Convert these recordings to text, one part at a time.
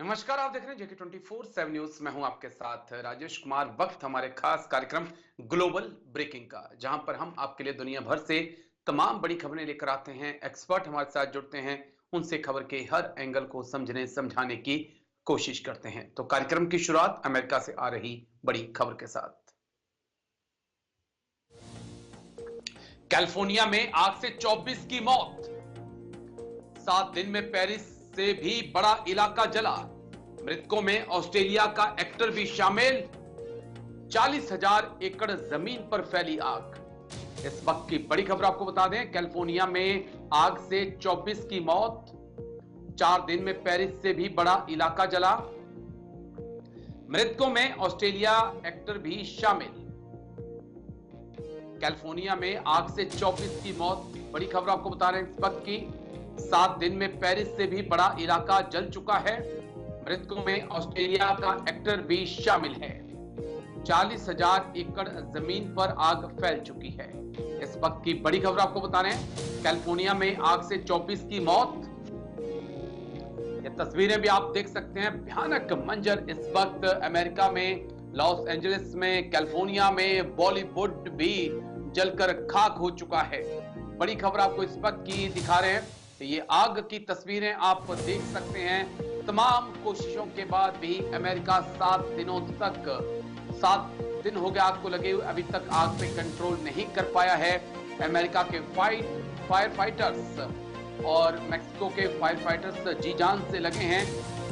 नमस्कार, आप देख रहे हैं जेके 24/7 न्यूज। मैं हूं आपके साथ राजेश कुमार। वक्त हमारे खास कार्यक्रम ग्लोबल ब्रेकिंग का, जहां पर हम आपके लिए दुनिया भर से तमाम बड़ी खबरें लेकर आते हैं। एक्सपर्ट हमारे साथ जुड़ते हैं, उनसे खबर के हर एंगल को समझने समझाने की कोशिश करते हैं। तो कार्यक्रम की शुरुआत अमेरिका से आ रही बड़ी खबर के साथ। कैलिफोर्निया में आग से 24 की मौत। 7 दिन में पेरिस से भी बड़ा इलाका जला। मृतकों में ऑस्ट्रेलिया का एक्टर भी शामिल। 40,000 एकड़ जमीन पर फैली आग। इस वक्त की बड़ी खबर आपको बता दें, कैलिफोर्निया में आग से 24 की मौत। 4 दिन में पेरिस से भी बड़ा इलाका जला। मृतकों में ऑस्ट्रेलिया एक्टर भी शामिल। कैलिफोर्निया में आग से 24 की मौत। बड़ी खबर आपको बता रहे हैं इस वक्त की। 7 दिन में पेरिस से भी बड़ा इलाका जल चुका है। मृतकों में ऑस्ट्रेलिया का एक्टर भी शामिल है। 40,000 एकड़ जमीन पर आग फैल चुकी है। इस वक्त की बड़ी खबर आपको बता रहे हैं, कैलिफोर्निया में आग से 24 की मौत। ये तस्वीरें भी आप देख सकते हैं। भयानक मंजर इस वक्त अमेरिका में, लॉस एंजलिस में, कैलिफोर्निया में। बॉलीवुड भी जलकर खाक हो चुका है। बड़ी खबर आपको इस वक्त की दिखा रहे हैं। ये आग की तस्वीरें आप देख सकते हैं। तमाम कोशिशों के बाद भी अमेरिका 7 दिनों तक, 7 दिन हो गए आग को लगे हुए, अभी तक आग पे कंट्रोल नहीं कर पाया है। अमेरिका के फायर फाइटर्स और मेक्सिको के फायर फाइटर्स जी जान से लगे हैं,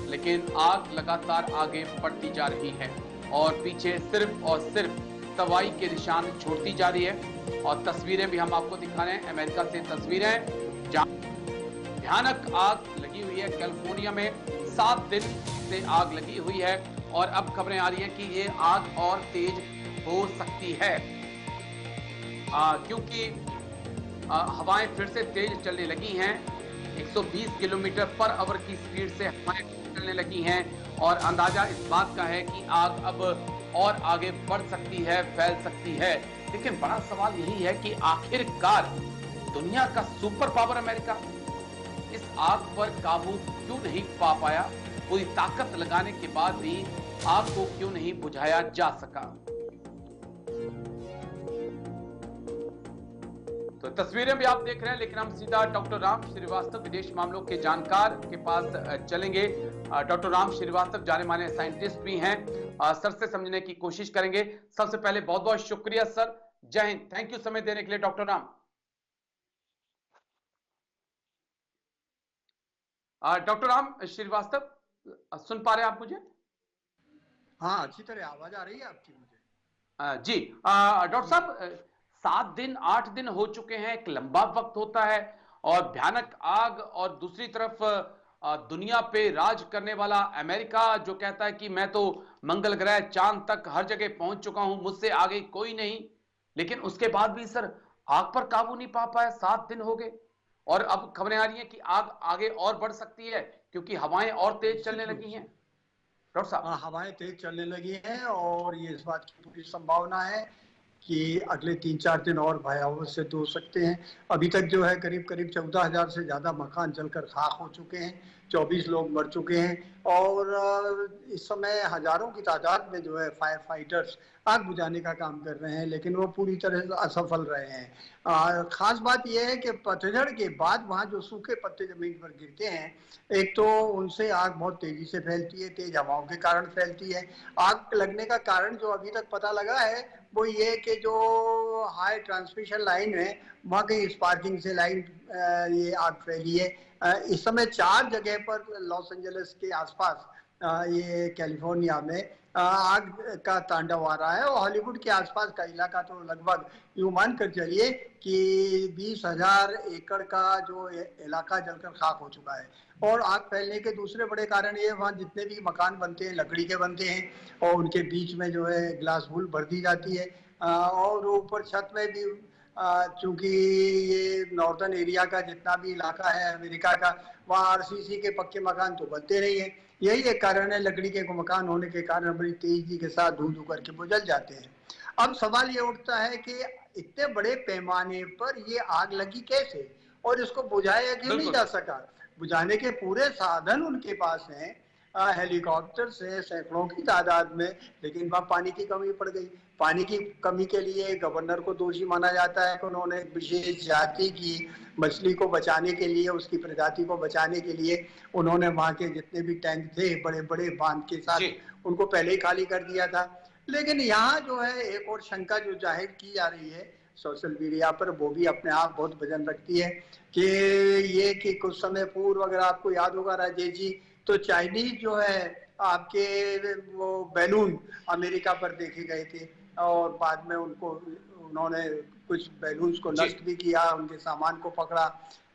लेकिन आग लगातार आगे बढ़ती जा रही है और पीछे सिर्फ और सिर्फ तबाही के निशान छोड़ती जा रही है। और तस्वीरें भी हम आपको दिखा रहे हैं, अमेरिका से तस्वीरें जहां भयानक आग लगी हुई है। कैलिफोर्निया में 7 दिन से आग लगी हुई है और अब खबरें आ रही हैं कि ये आग और तेज हो सकती है, क्योंकि हवाएं फिर से तेज चलने लगी हैं। 120 किलोमीटर पर आवर की स्पीड से हवाएं चलने लगी हैं और अंदाजा इस बात का है कि आग अब और आगे बढ़ सकती है, फैल सकती है। लेकिन बड़ा सवाल यही है कि आखिरकार दुनिया का सुपर पावर अमेरिका इस आग पर काबू क्यों नहीं पा पाया? पूरी ताकत लगाने के बाद भी आग को क्यों नहीं बुझाया जा सका? तो तस्वीरें भी आप देख रहे हैं, लेकिन हम सीधा डॉक्टर राम श्रीवास्तव, विदेश मामलों के जानकार के पास चलेंगे। डॉक्टर राम श्रीवास्तव जाने माने साइंटिस्ट भी हैं, सर से समझने की कोशिश करेंगे। सबसे पहले बहुत बहुत शुक्रिया सर, जय हिंद। थैंक यू समय देने के लिए डॉक्टर राम। डॉक्टर राम श्रीवास्तव, सुन पा रहे हैं आप मुझे? हाँ, अच्छी तरह आवाज आ रही है आपकी मुझे। जी डॉक्टर साहब, 7 दिन 8 दिन हो चुके हैं, एक लंबा वक्त होता है और भयानक आग, और दूसरी तरफ दुनिया पे राज करने वाला अमेरिका जो कहता है कि मैं तो मंगल ग्रह, चांद तक हर जगह पहुंच चुका हूं, मुझसे आगे कोई नहीं। लेकिन उसके बाद भी सर आग पर काबू नहीं पा पाया। 7 दिन हो गए और अब खबरें आ रही हैं कि आग आगे और बढ़ सकती है क्योंकि हवाएं और तेज चलने निश्चित रूप लगी हैं। से डॉक्टर साहब। हाँ, हवाएं तेज चलने लगी हैं और ये इस बात की पूरी संभावना है कि अगले 3-4 दिन और भयावह सिद्ध हो सकते हैं। अभी तक जो है करीब करीब 14,000 से ज़्यादा मकान जलकर खाक हो चुके हैं, 24 लोग मर चुके हैं और इस समय हजारों की तादाद में जो है फायर फाइटर्स आग बुझाने का काम कर रहे हैं, लेकिन वो पूरी तरह से असफल रहे हैं। खास बात यह है कि पतझड़ के बाद वहाँ जो सूखे पत्ते जमीन पर गिरते हैं, एक तो उनसे आग बहुत तेजी से फैलती है, तेज हवाओं के कारण फैलती है। आग लगने का कारण जो अभी तक पता लगा है वो ये कि जो हाई ट्रांसमिशन लाइन है वहाँ कहीं स्पार्किंग से लाइन ये आग फैली है। इस समय 4 जगह पर लॉस एंजलिस के आसपास, ये कैलिफोर्निया में आग का तांडव आ रहा है और हॉलीवुड के आसपास का इलाका तो लगभग यूं मान कर चलिए कि 20,000 एकड़ का जो इलाका जलकर खाक हो चुका है। और आग फैलने के दूसरे बड़े कारण ये, वहाँ जितने भी मकान बनते हैं लकड़ी के बनते हैं और उनके बीच में जो है ग्लास वूल भर दी जाती है और ऊपर छत में भी, चूंकि ये नॉर्दर्न एरिया का जितना भी इलाका है अमेरिका का, वहाँ आरसीसी के पक्के मकान तो बनते नहीं है। यही एक कारण है, लकड़ी के मकान होने के कारण बड़ी तेजी के साथ धू धू करके बुझल जाते हैं। अब सवाल ये उठता है कि इतने बड़े पैमाने पर ये आग लगी कैसे और इसको बुझाया क्यों नहीं बिल्कुल। जा सका? बुझाने के पूरे साधन उनके पास हैं, हेलीकॉप्टर से सैकड़ों की तादाद में, लेकिन वहाँ पानी की कमी पड़ गई। पानी की कमी के लिए गवर्नर को दोषी माना जाता है कि उन्होंने विशेष जाति की मछली को बचाने के लिए, उसकी प्रजाति को बचाने के लिए उन्होंने वहाँ के जितने भी टैंक थे बड़े बड़े बांध के साथ उनको पहले ही खाली कर दिया था। लेकिन यहाँ जो है एक और शंका जो जाहिर की जा रही है सोशल मीडिया पर, वो भी अपने आप बहुत वजन रखती है कि ये कि कुछ समय पूर्व, अगर आपको याद होगा राजेश जी, तो चाइनीज जो है आपके वो बैलून अमेरिका पर देखे गए थे और बाद में उनको उन्होंने कुछ बैलून्स को नष्ट भी किया, उनके सामान को पकड़ा।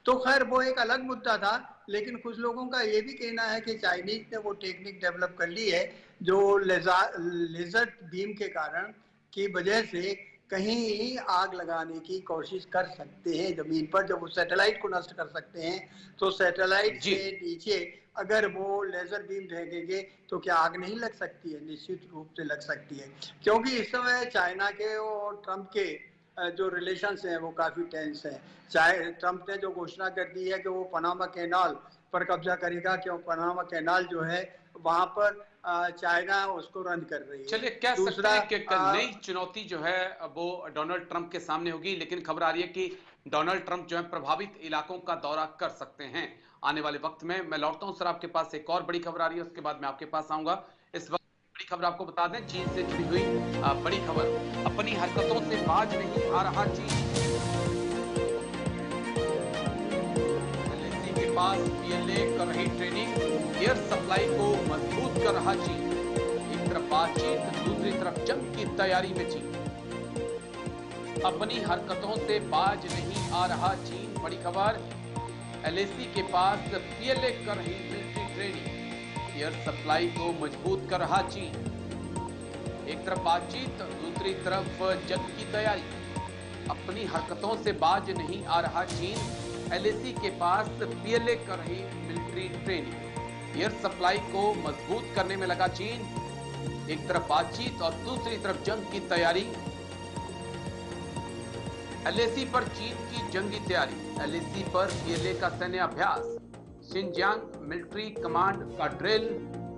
तो खैर वो एक अलग मुद्दा था, लेकिन कुछ लोगों का ये भी कहना है कि चाइनीज ने वो टेक्निक डेवलप कर ली है जो लेजर बीम के कारण की वजह से कहीं आग लगाने की कोशिश कर सकते हैं जमीन पर। जब वो सैटेलाइट को नष्ट कर सकते हैं तो सैटेलाइट से नीचे अगर वो लेजर बीम फेंकेंगे तो क्या आग नहीं लग सकती है? निश्चित रूप से लग सकती है, क्योंकि इस समय चाइना के और ट्रंप के जो रिलेशंस हैं वो काफी टेंस हैं। चाहे ट्रंप ने जो घोषणा कर दी है कि वो पनामा कैनाल पर कब्जा करेगा, क्यों पनामा कैनाल जो है वहां पर चाइना उसको रन कर रही है। चलिए कह सकते हैं कि नई चुनौती जो है वो डोनाल्ड ट्रंप के सामने होगी, लेकिन खबर आ रही है कि डोनाल्ड ट्रंप जो है प्रभावित इलाकों का दौरा कर सकते हैं आने वाले वक्त में। मैं लौटता हूं सर आपके पास, एक और बड़ी खबर आ रही है, उसके बाद मैं आपके पास आऊंगा। इस वक्त बड़ी खबर आपको बता दें, चीन से जुड़ी हुई बड़ी खबर, अपनी हरकतों से बाज नहीं आ रहा चीन। एलएसी के पास पीएलए कर रही ट्रेनिंग, एयर सप्लाई को मजबूत कर रहा चीन। एक तरफ बातचीत, दूसरी तरफ जंग की तैयारी में चीन। अपनी हरकतों से बाज नहीं आ रहा चीन, बड़ी खबर। एलएसी के पास पीएलए कर रही मिलिट्री ट्रेनिंग, एयर सप्लाई को मजबूत कर रहा चीन। एक तरफ बातचीत, दूसरी तरफ जंग की तैयारी। अपनी हरकतों से बाज नहीं आ रहा चीन, एलएसी के पास पीएलए कर रही मिलिट्री ट्रेनिंग, एयर सप्लाई को मजबूत करने में लगा चीन। एक तरफ बातचीत और दूसरी तरफ जंग की तैयारी। एलएसी पर चीन की जंगी तैयारी, एलएसी पर पीएलए का सैन्य अभ्यास, शिनजियांग मिलिट्री कमांड का ड्रिल,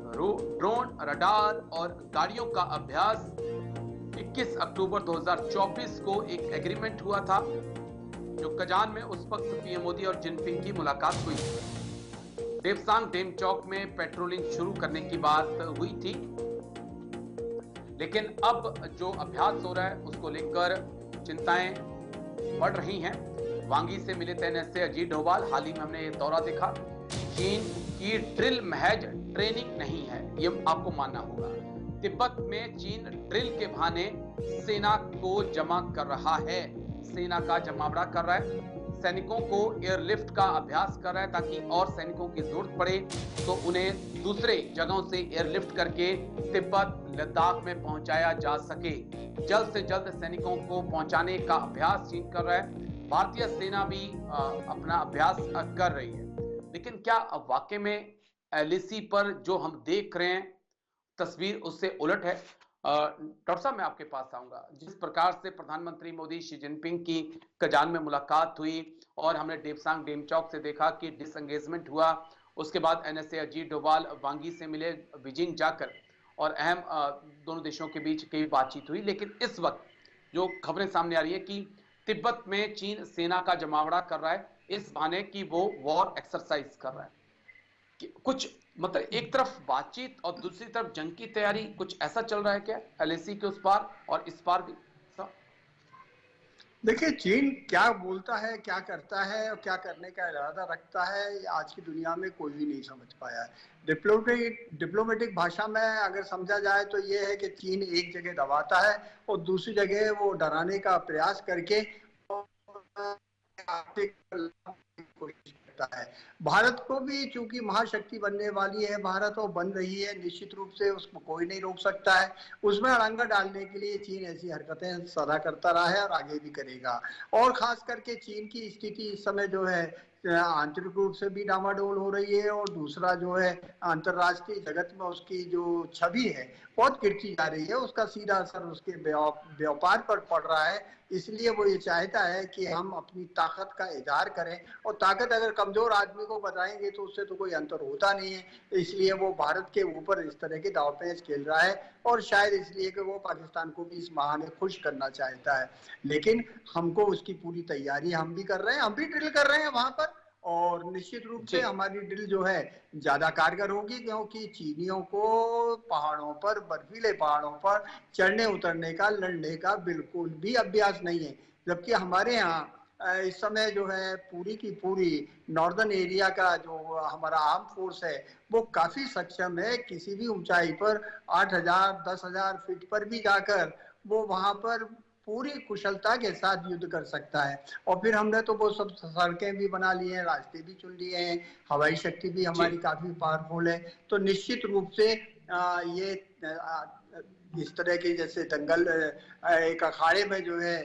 ड्रोन, रडार और गाड़ियों का अभ्यास। 21 अक्टूबर 2024 को एक एग्रीमेंट हुआ था जो कजान में उस वक्त पीएम मोदी और जिनपिंग की मुलाकात हुई। देवसांग डेमचौक में पेट्रोलिंग शुरू करने की बात हुई थी, लेकिन अब जो अभ्यास हो रहा है उसको लेकर चिंताएं बढ़ रही हैं। वांगी से मिले एनएसए अजीत डोभाल, हाल ही में हमने ये दौरा देखा। चीन की ड्रिल महज ट्रेनिंग नहीं है, ये आपको मानना होगा। तिब्बत में चीन ड्रिल के बहाने सेना को जमा कर रहा है, सेना का जमावड़ा कर रहा है, सैनिकों को एयरलिफ्ट का अभ्यास कर रहा है ताकि और सैनिकों की जरूरत पड़े तो उन्हें दूसरे जगहों से एयरलिफ्ट करके तिब्बत, लद्दाख में पहुंचाया जा सके। जल्द से जल्द सैनिकों को पहुंचाने का अभ्यास चीन कर रहा है। भारतीय सेना भी अपना अभ्यास कर रही है, लेकिन क्या वाकई में एलएसी पर जो हम देख रहे हैं तस्वीर उससे उलट है? डॉक्टर साहब मैं आपके पास आऊंगा। जिस प्रकार से प्रधानमंत्री मोदी शी जिनपिंग की कजान में मुलाकात हुई और हमने देवसांग डेमचौक से देखा कि डिसएंगेजमेंट हुआ, उसके बाद एनएसए अजीत डोभाल वांगी से मिले बीजिंग जाकर और अहम दोनों देशों के बीच कई बातचीत हुई, लेकिन इस वक्त जो खबरें सामने आ रही है कि तिब्बत में चीन सेना का जमावड़ा कर रहा है इस बहाने कि वो वॉर एक्सरसाइज कर रहा है। कुछ मतलब एक तरफ बातचीत और दूसरी तरफ जंग की तैयारी, कुछ ऐसा चल रहा है क्या एलएसी के उस पार और इस पार भी? देखिए चीन क्या बोलता है, क्या करता है और क्या करने का इरादा रखता है, आज की दुनिया में कोई भी नहीं समझ पाया है। डिप्लोमेटिक भाषा में अगर समझा जाए तो ये है कि चीन एक जगह दबाता है और दूसरी जगह वो डराने का प्रयास करके कोशिश करता है। भारत को भी चूंकि महाशक्ति बनने वाली है भारत और बन रही है, निश्चित रूप से उसको कोई नहीं रोक सकता है। उसमें अड़ंगा डालने के लिए चीन ऐसी हरकतें सदा करता रहा है और आगे भी करेगा। और खास करके चीन की स्थिति इस समय जो है आंतरिक रूप से भी डामाडोल हो रही है, और दूसरा जो है अंतर्राष्ट्रीय जगत में उसकी जो छवि है बहुत गिरती जा रही है, उसका सीधा असर उसके व्यापार पर पड़ रहा है। इसलिए वो ये चाहता है कि हम अपनी ताकत का इजहार करें, और ताकत अगर कमजोर आदमी को बताएंगे तो उससे तो कोई अंतर होता नहीं है। इसलिए वो भारत के ऊपर इस तरह के दांवपेच खेल रहा है, और शायद इसलिए कि वो पाकिस्तान को भी इस बहाने खुश करना चाहता है। लेकिन हमको उसकी पूरी तैयारी हम भी कर रहे हैं, हम भी ड्रिल कर रहे हैं वहां पर, और निश्चित रूप से हमारी ड्रिल जो है ज्यादा कारगर होगी, क्योंकि चीनियों को पहाड़ों पर, बर्फीले पहाड़ों पर चढ़ने उतरने का, लड़ने का बिल्कुल भी अभ्यास नहीं है। जबकि हमारे यहाँ इस समय जो है पूरी की पूरी नॉर्दर्न एरिया का जो हमारा आर्म फोर्स है वो काफी सक्षम है, किसी भी ऊंचाई पर 8,000 10,000 फीट पर भी जाकर वो वहां पर पूरी कुशलता के साथ युद्ध कर सकता है। और फिर हमने तो वो सब सड़कें भी बना ली हैं, रास्ते भी चुन लिए हैं, हवाई शक्ति भी हमारी काफी पावरफुल है। तो निश्चित रूप से ये इस तरह के जैसे दंगल एक अखाड़े में जो है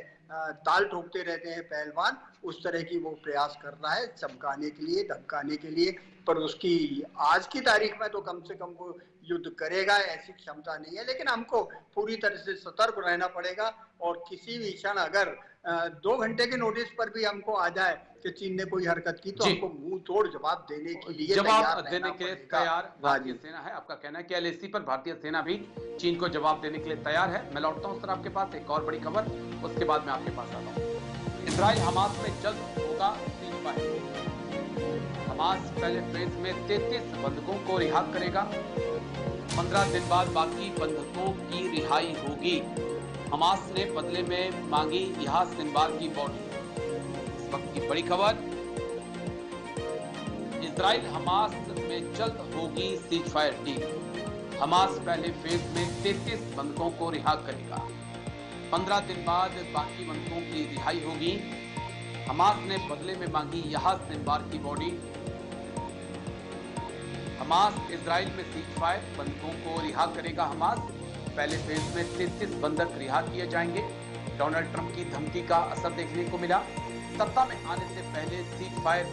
ताल ठोकते रहते हैं पहलवान, उस तरह की वो प्रयास कर रहा है चमकाने के लिए, धमकाने के लिए। पर उसकी आज की तारीख में तो कम से कम वो युद्ध करेगा ऐसी क्षमता नहीं है। लेकिन हमको पूरी तरह से सतर्क रहना पड़ेगा, और किसी भी क्षण अगर 2 घंटे के नोटिस पर भी हमको आ जाए कि चीन ने कोई हरकत की तो हमको मुंह तोड़ जवाब देने के लिए जवाब देने के लिए तैयार भारतीय सेना है। आपका कहना है कि एलएसी पर भारतीय सेना भी चीन को जवाब देने के लिए तैयार है। मैं लौटता हूं सर आपके पास एक और बड़ी खबर, उसके बाद मैं आपके पास आता हूं। इजराइल हमास में जल्द होगा सीजफायर। हमास पहले फेज में 33 बंधकों को रिहा करेगा। 15 दिन बाद बाकी बंधकों की रिहाई होगी। हमास ने बदले में मांगी यहां सिनवार की बॉडी। इस वक्त की बड़ी खबर, इजराइल हमास में जल्द होगी सीजफायर डील। हमास पहले फेज में 33 बंधकों को रिहा करेगा। 15 दिन बाद बाकी बंधकों की रिहाई होगी। हमास ने बदले में मांगी यहां सिनवार की बॉडी। हमास इजराइल में सीजफायर, बंधकों को रिहा करेगा। हमास पहले फेज में 33 बंधक रिहा किए जाएंगे। डोनाल्ड ट्रंप की धमकी का असर देखने को मिला। सत्ता में आने से पहले सीजफायर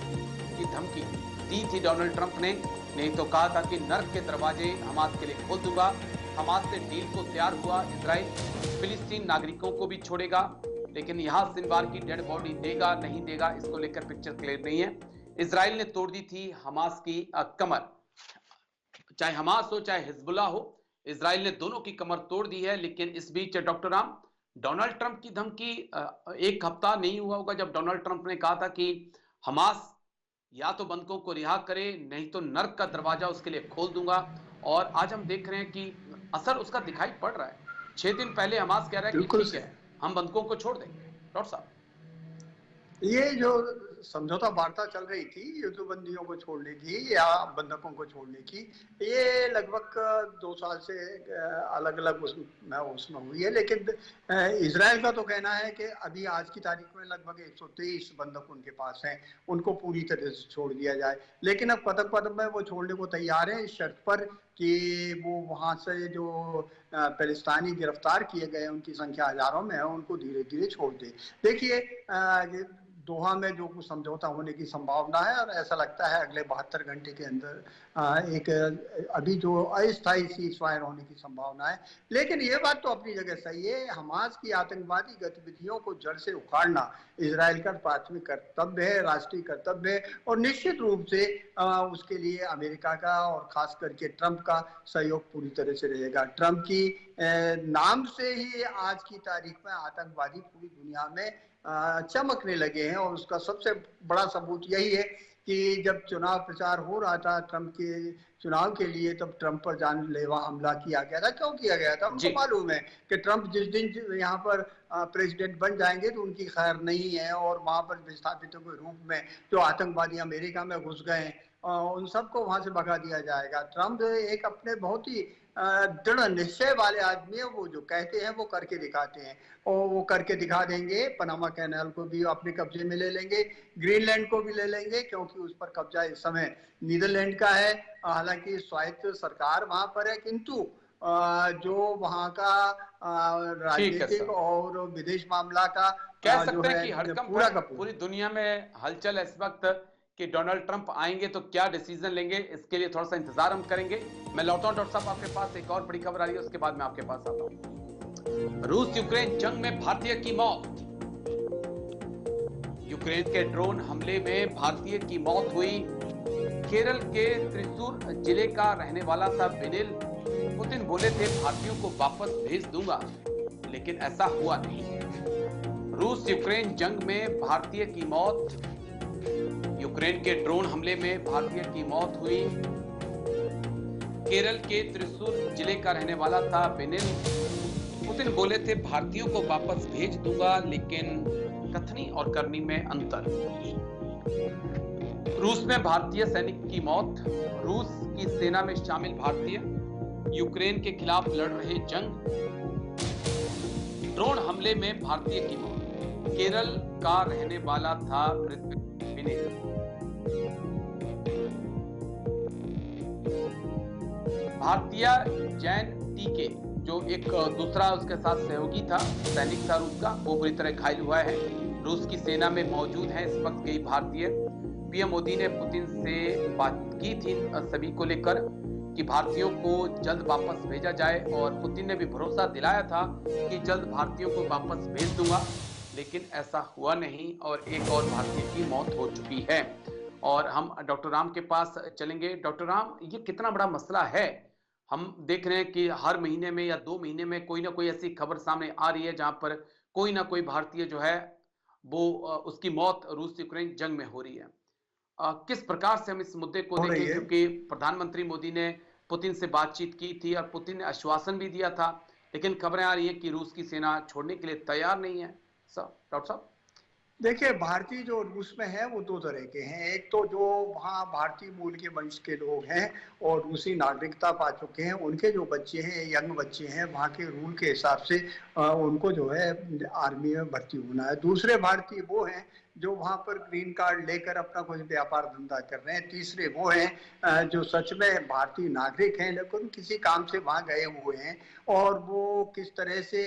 की धमकी दी थी डोनाल्ड ट्रंप ने, नहीं तो कहा था कि नर्क के दरवाजे हमास के लिए खोल दूंगा। हमास से डील को तैयार हुआ इजराइल, फिलिस्तीन नागरिकों को भी छोड़ेगा, लेकिन यहां सिनवार की डेड बॉडी देगा नहीं देगा इसको लेकर पिक्चर क्लियर नहीं है। इजराइल ने तोड़ दी थी हमास की कमर, चाहे हमास हो चाहे हिजबुल्लाह हो, इजराइल ने दोनों की कमर तोड़ दी है। लेकिन इस बीच डॉक्टर राम, डोनाल्ड ट्रंप की धमकी, एक हफ्ता नहीं हुआ होगा जब डोनाल्ड ट्रंप ने कहा था कि हमास या तो बंधकों को रिहा करे नहीं तो नर्क का दरवाजा उसके लिए खोल दूंगा। और आज हम देख रहे हैं कि असर उसका दिखाई पड़ रहा है। 6 दिन पहले हमास कह रहा है कि ठीक है हम बंधकों को छोड़ देंगे। डॉक्टर साहब, ये जो समझौता वार्ता चल रही थी युद्धबंदियों को छोड़ने की या बंधकों को छोड़ने की, ये लगभग 2 साल से अलग अलग उसमें हुई है। लेकिन इजराइल का तो कहना है कि अभी आज की तारीख में लगभग 123 बंधक उनके पास हैं, उनको पूरी तरह से छोड़ दिया जाए। लेकिन अब कदम कदम में वो छोड़ने को तैयार है, इस शर्त पर कि वो वहां से जो फिलिस्तीनी गिरफ्तार किए गए उनकी संख्या हजारों में है, उनको धीरे धीरे छोड़ दे। देखिए दोहा में जो कुछ समझौता होने की संभावना है, और ऐसा लगता है अगले 72 घंटे के अंदर एक अभी जो अस्थायी सीजफायर होने की संभावना है। लेकिन ये बात तो अपनी जगह सही है, हमास की आतंकवादी गतिविधियों को जड़ से उखाड़ना इजराइल का प्राथमिक कर्तव्य है, राष्ट्रीय कर्तव्य है, और निश्चित रूप से उसके लिए अमेरिका का और खास करके ट्रंप का सहयोग पूरी तरह से रहेगा। ट्रंप की नाम से ही आज की तारीख में आतंकवादी पूरी दुनिया में चमकने लगे हैं, और उसका सबसे बड़ा सबूत यही है कि जब चुनाव प्रचार हो रहा था ट्रंप के चुनाव के लिए, तब ट्रंप पर जानलेवा हमला किया गया था। क्यों किया गया था? हमको मालूम है कि ट्रंप जिस दिन यहाँ पर प्रेसिडेंट बन जाएंगे तो उनकी खैर नहीं है, और वहां पर विस्थापितों के रूप में जो आतंकवादी अमेरिका में घुस गए हैं उन सबको वहां से भगा दिया जाएगा। ट्रंप एक अपने बहुत ही दृढ़ निश्चय वाले आदमी है, वो जो कहते हैं वो करके दिखाते हैं, और वो करके दिखा देंगे। पनामा कैनाल को भी अपने कब्जे में ले लेंगे, ग्रीनलैंड को भी ले लेंगे, क्योंकि उस पर कब्जा इस समय नीदरलैंड का है। हालांकि स्वायत्त सरकार वहां पर है, किंतु जो वहां का राजनीतिक और विदेश मामला का कह सकते हैं कि हड़कंप पूरी दुनिया में हलचल इस वक्त कि डोनाल्ड ट्रंप आएंगे तो क्या डिसीजन लेंगे, इसके लिए थोड़ा सा इंतजार हम करेंगे। मैं लौटा हूं डॉक्टर साहब आपके पास, एक और बड़ी खबर आ रही है, उसके बाद मैं आपके पास आता हूं। रूस यूक्रेन जंग में भारतीय की मौत। यूक्रेन के ड्रोन हमले में भारतीय की मौत हुई। केरल के त्रिशूर जिले का रहने वाला था विनिल। पुतिन बोले थे भारतीयों को वापस भेज दूंगा, लेकिन ऐसा हुआ नहीं। रूस यूक्रेन जंग में भारतीय की मौत। यूक्रेन के ड्रोन हमले में भारतीय की मौत हुई। केरल के त्रिशूर जिले का रहने वाला था विनिल। पुतिन बोले थे भारतीयों को वापस भेज दूंगा, लेकिन कथनी और करनी में अंतर। रूस में भारतीय सैनिक की मौत। रूस की सेना में शामिल भारतीय यूक्रेन के खिलाफ लड़ रहे जंग। ड्रोन हमले में भारतीय की मौत। केरल का रहने वाला था विनिल। भारतीय जैन टीके, जो एक दूसरा उसके साथ सहयोगी था, सैनिक था रूस का, वो बुरी तरह घायल हुआ है। रूस की सेना में मौजूद है इस वक्त यही भारतीय। पीएम मोदी ने पुतिन से बात की थी सभी को लेकर कि भारतीयों को जल्द वापस भेजा जाए, और पुतिन ने भी भरोसा दिलाया था कि जल्द भारतीयों को वापस भेज दूंगा, लेकिन ऐसा हुआ नहीं और एक और भारतीय की मौत हो चुकी है। और हम डॉक्टर राम के पास चलेंगे। डॉक्टर राम, ये कितना बड़ा मसला है? हम देख रहे हैं कि हर महीने में या 2 महीने में कोई ना कोई ऐसी खबर सामने आ रही है जहां पर कोई ना कोई भारतीय जो है वो उसकी मौत रूस यूक्रेन जंग में हो रही है। किस प्रकार से हम इस मुद्दे को देखें, क्योंकि प्रधानमंत्री मोदी ने पुतिन से बातचीत की थी और पुतिन ने आश्वासन भी दिया था, लेकिन खबरें आ रही है कि रूस की सेना छोड़ने के लिए तैयार नहीं है। डॉक्टर साहब, देखिए, भारतीय जो रूस में है वो दो तरह के हैं। एक तो जो वहाँ भारतीय मूल के वंश के लोग हैं और रूसी नागरिकता पा चुके हैं, उनके जो बच्चे हैं, यंग बच्चे हैं, वहाँ के रूल के हिसाब से उनको जो है आर्मी में भर्ती होना है। दूसरे भारतीय वो हैं जो वहाँ पर ग्रीन कार्ड लेकर अपना कुछ व्यापार धंधा कर रहे हैं। तीसरे वो हैं जो सच में भारतीय नागरिक हैं लेकिन किसी काम से वहाँ गए हुए हैं, और वो किस तरह से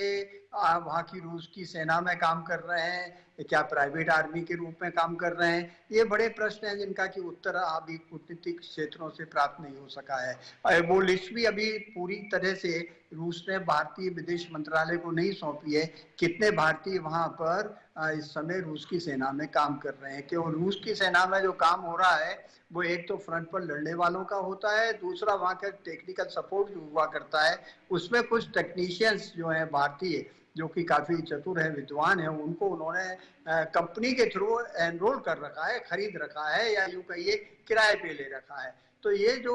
वहाँ की रूस की सेना में काम कर रहे हैं, क्या प्राइवेट आर्मी के रूप में काम कर रहे हैं, ये बड़े प्रश्न हैं जिनका कि उत्तर अभी कूटनीतिक क्षेत्रों से प्राप्त नहीं हो सका है। वो लिस्ट भी अभी पूरी तरह से रूस ने भारतीय विदेश मंत्रालय को नहीं सौंपी है, कितने भारतीय वहां पर इस समय रूस की सेना में काम कर रहे हैं। क्यों? रूस की सेना में जो काम हो रहा है वो एक तो फ्रंट पर लड़ने वालों का होता है, दूसरा वहां का टेक्निकल सपोर्ट जो हुआ करता है उसमें कुछ टेक्नीशियंस जो है भारतीय, जो कि काफी चतुर है, विद्वान है, उनको उन्होंने कंपनी के थ्रू एनरोल कर रखा है, खरीद रखा है, या यूं कहिए किराए पे ले रखा है। तो ये जो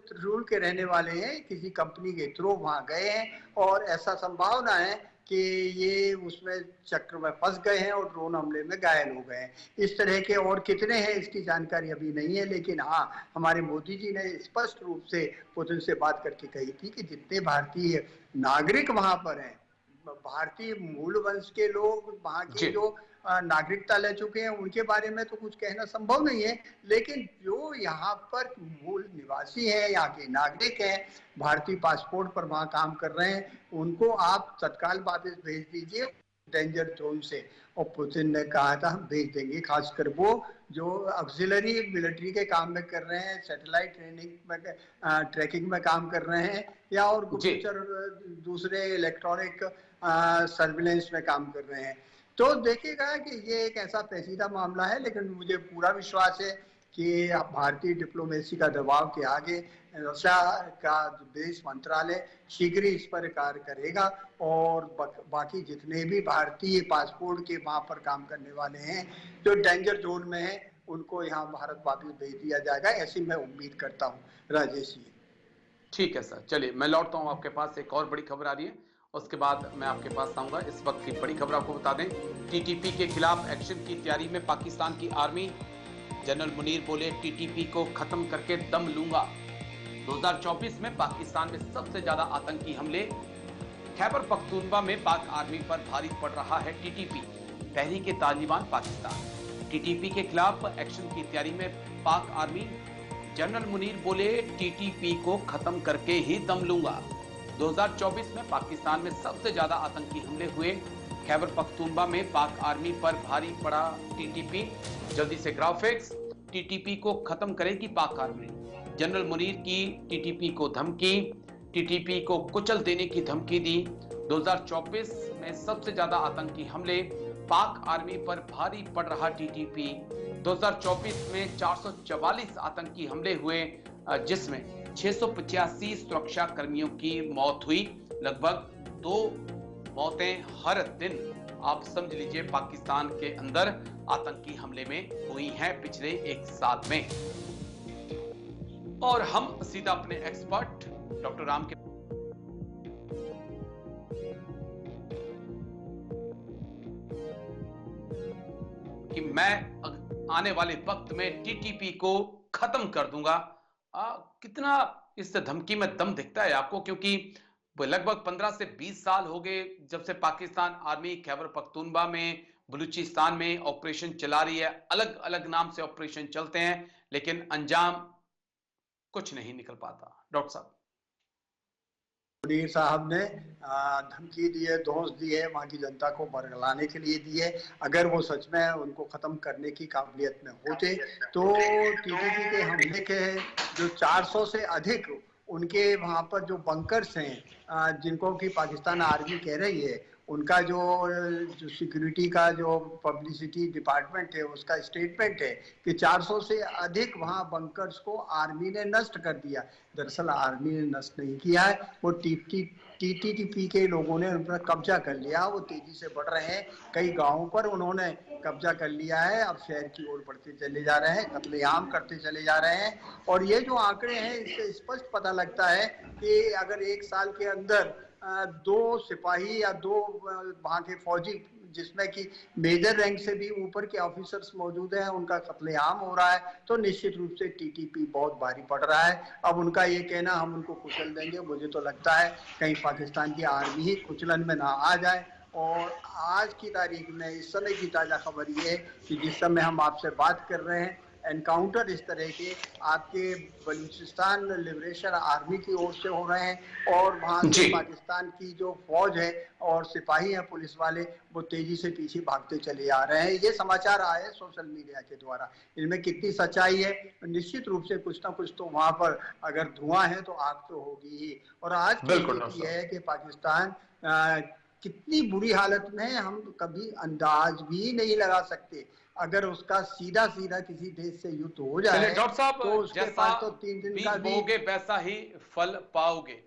त्रिशूल के रहने वाले हैं किसी कंपनी के थ्रू वहां गए हैं, और ऐसा संभावना है कि ये उसमें चक्र में फंस गए हैं और ड्रोन हमले में घायल हो गए हैं। इस तरह के और कितने हैं इसकी जानकारी अभी नहीं है, लेकिन हाँ, हमारे मोदी जी ने स्पष्ट रूप से पुतिन से बात करके कही थी कि जितने भारतीय नागरिक वहां पर हैं, भारतीय मूल वंश के लोग वहां की जो नागरिकता ले चुके हैं, उनके बारे में तो कुछ कहना संभव नहीं है, लेकिन जो यहाँ पर मूल निवासी हैं, यहाँ के नागरिक हैं, भारतीय पासपोर्ट पर वहां काम कर रहे हैं, उनको आप तत्काल वापस भेज दीजिए डेंजर जोन से। और पुतिन ने कहा था हम भेज देंगे, खासकर वो जो ऑक्सिलरी मिलिट्री के काम में कर रहे हैं, सैटेलाइट ट्रेनिंग में ट्रैकिंग में काम कर रहे हैं, या और गुप्तचर दूसरे इलेक्ट्रॉनिक सर्विलेंस में काम कर रहे हैं। तो देखिएगा कि ये एक ऐसा पेचीदा मामला है, लेकिन मुझे पूरा विश्वास है कि भारतीय डिप्लोमेसी का दबाव के आगे रशिया का विदेश मंत्रालय शीघ्र ही इस पर कार्य करेगा, और बाकी जितने भी भारतीय पासपोर्ट के वहां पर काम करने वाले हैं जो डेंजर जोन में हैं, उनको यहाँ भारत वापस भेज दिया जाएगा, ऐसी मैं उम्मीद करता हूँ। राजेश जी, ठीक है सर, चलिए मैं लौटता हूँ आपके पास। एक और बड़ी खबर आ रही है, उसके बाद मैं आपके पास आऊंगा। इस वक्त की बड़ी खबर आपको बता दें, टीटीपी के खिलाफ एक्शन की तैयारी में पाकिस्तान की आर्मी। जनरल मुनीर बोले टीटीपी को खत्म करके दम लूंगा। 2024 में पाकिस्तान में सबसे ज्यादा आतंकी हमले। खैबर पख्तूनख्वा में पाक आर्मी पर भारी पड़ रहा है टीटीपी। तहरीक तालिबान पाकिस्तान टीटीपी के खिलाफ एक्शन की तैयारी में पाक आर्मी। जनरल मुनीर बोले टीटीपी को खत्म करके ही दम लूंगा। 2024 में पाकिस्तान में सबसे ज्यादा आतंकी हमले हुए। खैबर पख्तूनख्वा में पाक आर्मी पर भारी पड़ा टीटीपी। जल्दी से ग्राफिक्स। टीटीपी को खत्म करेगी पाक आर्मी। जनरल मुनीर की टीटीपी को धमकी, टीटीपी को कुचल देने की धमकी दी। 2024 में सबसे ज्यादा आतंकी हमले, पाक आर्मी पर भारी पड़ रहा टीटीपी। 2024 में 444 आतंकी हमले हुए, जिसमें 685 सुरक्षा कर्मियों की मौत हुई। लगभग 2 मौतें हर दिन आप समझ लीजिए पाकिस्तान के अंदर आतंकी हमले में हुई हैं पिछले 1 साल में। और हम सीधा अपने एक्सपर्ट डॉक्टर राम के कि मैं आने वाले वक्त में टीटीपी को खत्म कर दूंगा। कितना इस धमकी में दम दिखता है आपको, क्योंकि लगभग 15 से 20 साल हो गए जब से पाकिस्तान आर्मी खैबर पख्तूनख्वा में, बलूचिस्तान में ऑपरेशन चला रही है। अलग अलग नाम से ऑपरेशन चलते हैं, लेकिन अंजाम कुछ नहीं निकल पाता। डॉक्टर साहब, मुनीर साहब ने धमकी दी है, धौंस दी है, वहाँ की जनता को बरगलाने के लिए दी है। अगर वो सच में उनको खत्म करने की काबिलियत में होते तो टीटीपी के हमले के जो 400 से अधिक उनके वहाँ पर जो बंकर्स हैं, जिनको कि पाकिस्तान आर्मी कह रही है, उनका जो सिक्योरिटी का जो पब्लिसिटी डिपार्टमेंट है उसका स्टेटमेंट है कि 400 से अधिक वहाँ बंकर्स को आर्मी ने नष्ट कर दिया। दरअसल आर्मी ने नष्ट नहीं किया है, वो टीटीपी के लोगों ने उन पर कब्जा कर लिया। वो तेजी से बढ़ रहे हैं, कई गांवों पर उन्होंने कब्जा कर लिया है। अब शहर की ओर बढ़ते चले जा रहे हैं, कत्लेआम करते चले जा रहे हैं। और ये जो आंकड़े हैं इससे स्पष्ट पता लगता है कि अगर 1 साल के अंदर 2 सिपाही या 2 वहाँ के फौजी, जिसमें कि मेजर रैंक से भी ऊपर के ऑफिसर्स मौजूद हैं, उनका कत्लेआम हो रहा है, तो निश्चित रूप से टीटीपी बहुत भारी पड़ रहा है। अब उनका ये कहना हम उनको कुचल देंगे, मुझे तो लगता है कहीं पाकिस्तान की आर्मी ही कुचलन में ना आ जाए। और आज की तारीख में इस समय की ताज़ा खबर ये है कि जिस समय हम आपसे बात कर रहे हैं, एनकाउंटर इस तरह के आपके बलूचिस्तान लिबरेशन आर्मी की ओर से हो रहे हैं और वहाँ से पाकिस्तान की जो फौज है और सिपाही हैं, पुलिस वाले, वो तेजी से पीछे भागते चले आ रहे हैं। ये समाचार आए सोशल मीडिया के द्वारा, इनमें कितनी सच्चाई है? निश्चित रूप से कुछ ना कुछ तो वहाँ पर अगर धुआं है तो आग तो होगी ही। और आज की स्थिति है कि पाकिस्तान कितनी बुरी हालत में है, हम कभी अंदाज भी नहीं लगा सकते। अगर उसका सीधा किसी देश से युद्ध हो जाए डॉक्टर साहब, तो उसके पास तो 3 दिन का भी बोगे वैसा ही फल पाओगे।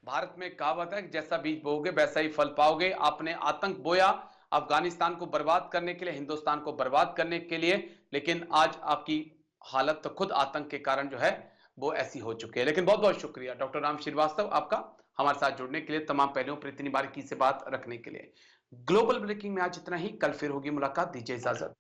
भारत में कहावत है कि जैसा बीज बोगे वैसा ही फल पाओगे। आपने आतंक बोया अफगानिस्तान को बर्बाद करने के लिए, हिंदुस्तान को बर्बाद करने के लिए, लेकिन आज आपकी हालत तो खुद आतंक के कारण जो है वो ऐसी हो चुकी है। लेकिन बहुत बहुत शुक्रिया डॉक्टर राम श्रीवास्तव आपका हमारे साथ जुड़ने के लिए, तमाम पहलुओं पर इतनी बारीकी से बात रखने के लिए। ग्लोबल ब्रेकिंग में आज इतना ही, कल फिर होगी मुलाकात, दीजिए इजाजत।